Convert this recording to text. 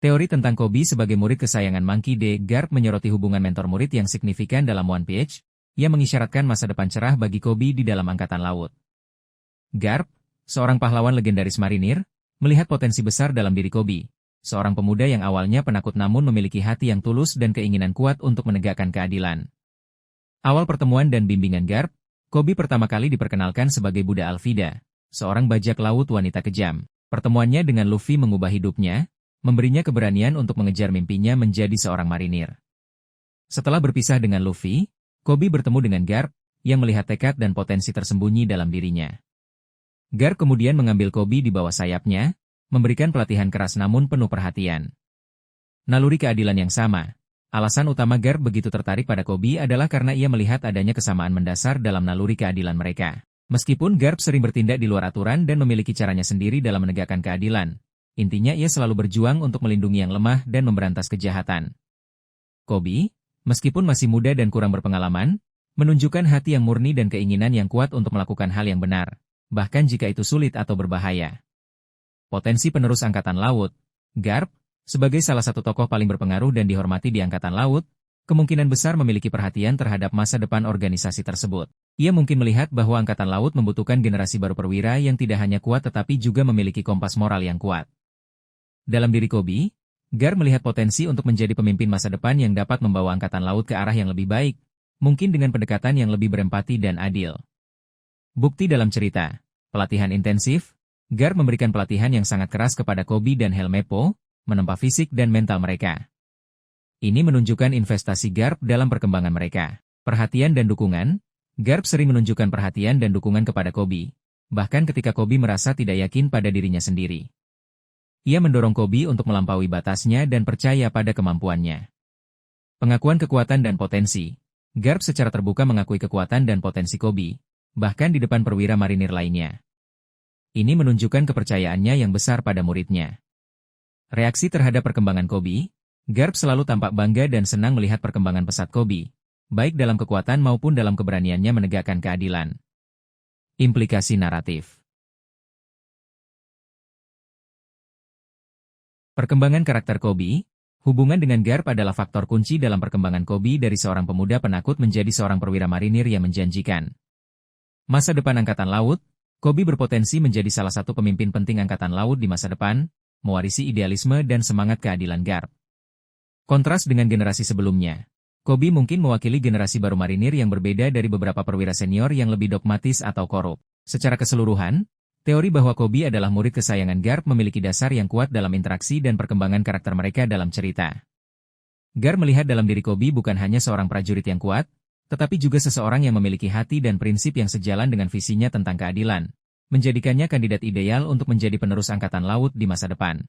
Teori tentang Kobe sebagai murid kesayangan Monkey D. Garp menyoroti hubungan mentor-murid yang signifikan dalam One Piece, yang mengisyaratkan masa depan cerah bagi Kobe di dalam Angkatan Laut. Garp, seorang pahlawan legendaris marinir, melihat potensi besar dalam diri Kobe, seorang pemuda yang awalnya penakut namun memiliki hati yang tulus dan keinginan kuat untuk menegakkan keadilan. Awal pertemuan dan bimbingan Garp, Kobe pertama kali diperkenalkan sebagai Buddha Alvida, seorang bajak laut wanita kejam. Pertemuannya dengan Luffy mengubah hidupnya, memberinya keberanian untuk mengejar mimpinya menjadi seorang marinir. Setelah berpisah dengan Luffy, Kobe bertemu dengan Garp, yang melihat tekad dan potensi tersembunyi dalam dirinya. Garp kemudian mengambil Kobe di bawah sayapnya, memberikan pelatihan keras namun penuh perhatian. Naluri keadilan yang sama. Alasan utama Garp begitu tertarik pada Kobe adalah karena ia melihat adanya kesamaan mendasar dalam naluri keadilan mereka. Meskipun Garp sering bertindak di luar aturan dan memiliki caranya sendiri dalam menegakkan keadilan, intinya ia selalu berjuang untuk melindungi yang lemah dan memberantas kejahatan. Kobe, meskipun masih muda dan kurang berpengalaman, menunjukkan hati yang murni dan keinginan yang kuat untuk melakukan hal yang benar, bahkan jika itu sulit atau berbahaya. Potensi penerus Angkatan Laut. Garp, sebagai salah satu tokoh paling berpengaruh dan dihormati di Angkatan Laut, kemungkinan besar memiliki perhatian terhadap masa depan organisasi tersebut. Ia mungkin melihat bahwa Angkatan Laut membutuhkan generasi baru perwira yang tidak hanya kuat tetapi juga memiliki kompas moral yang kuat. Dalam diri Kobe, Garp melihat potensi untuk menjadi pemimpin masa depan yang dapat membawa Angkatan Laut ke arah yang lebih baik, mungkin dengan pendekatan yang lebih berempati dan adil. Bukti dalam cerita, pelatihan intensif, Garp memberikan pelatihan yang sangat keras kepada Kobe dan Helmeppo, menempa fisik dan mental mereka. Ini menunjukkan investasi Garp dalam perkembangan mereka. Perhatian dan dukungan, Garp sering menunjukkan perhatian dan dukungan kepada Kobe, bahkan ketika Kobe merasa tidak yakin pada dirinya sendiri. Ia mendorong Kobe untuk melampaui batasnya dan percaya pada kemampuannya. Pengakuan kekuatan dan potensi. Garp secara terbuka mengakui kekuatan dan potensi Kobe, bahkan di depan perwira marinir lainnya. Ini menunjukkan kepercayaannya yang besar pada muridnya. Reaksi terhadap perkembangan Kobe, Garp selalu tampak bangga dan senang melihat perkembangan pesat Kobe, baik dalam kekuatan maupun dalam keberaniannya menegakkan keadilan. Implikasi naratif. Perkembangan karakter Kobe, hubungan dengan Garp adalah faktor kunci dalam perkembangan Kobe dari seorang pemuda penakut menjadi seorang perwira marinir yang menjanjikan. Masa depan Angkatan Laut, Kobe berpotensi menjadi salah satu pemimpin penting Angkatan Laut di masa depan, mewarisi idealisme dan semangat keadilan Garp. Kontras dengan generasi sebelumnya, Kobe mungkin mewakili generasi baru marinir yang berbeda dari beberapa perwira senior yang lebih dogmatis atau korup. Secara keseluruhan, teori bahwa Kobe adalah murid kesayangan Garp memiliki dasar yang kuat dalam interaksi dan perkembangan karakter mereka dalam cerita. Garp melihat dalam diri Kobe bukan hanya seorang prajurit yang kuat, tetapi juga seseorang yang memiliki hati dan prinsip yang sejalan dengan visinya tentang keadilan, menjadikannya kandidat ideal untuk menjadi penerus Angkatan Laut di masa depan.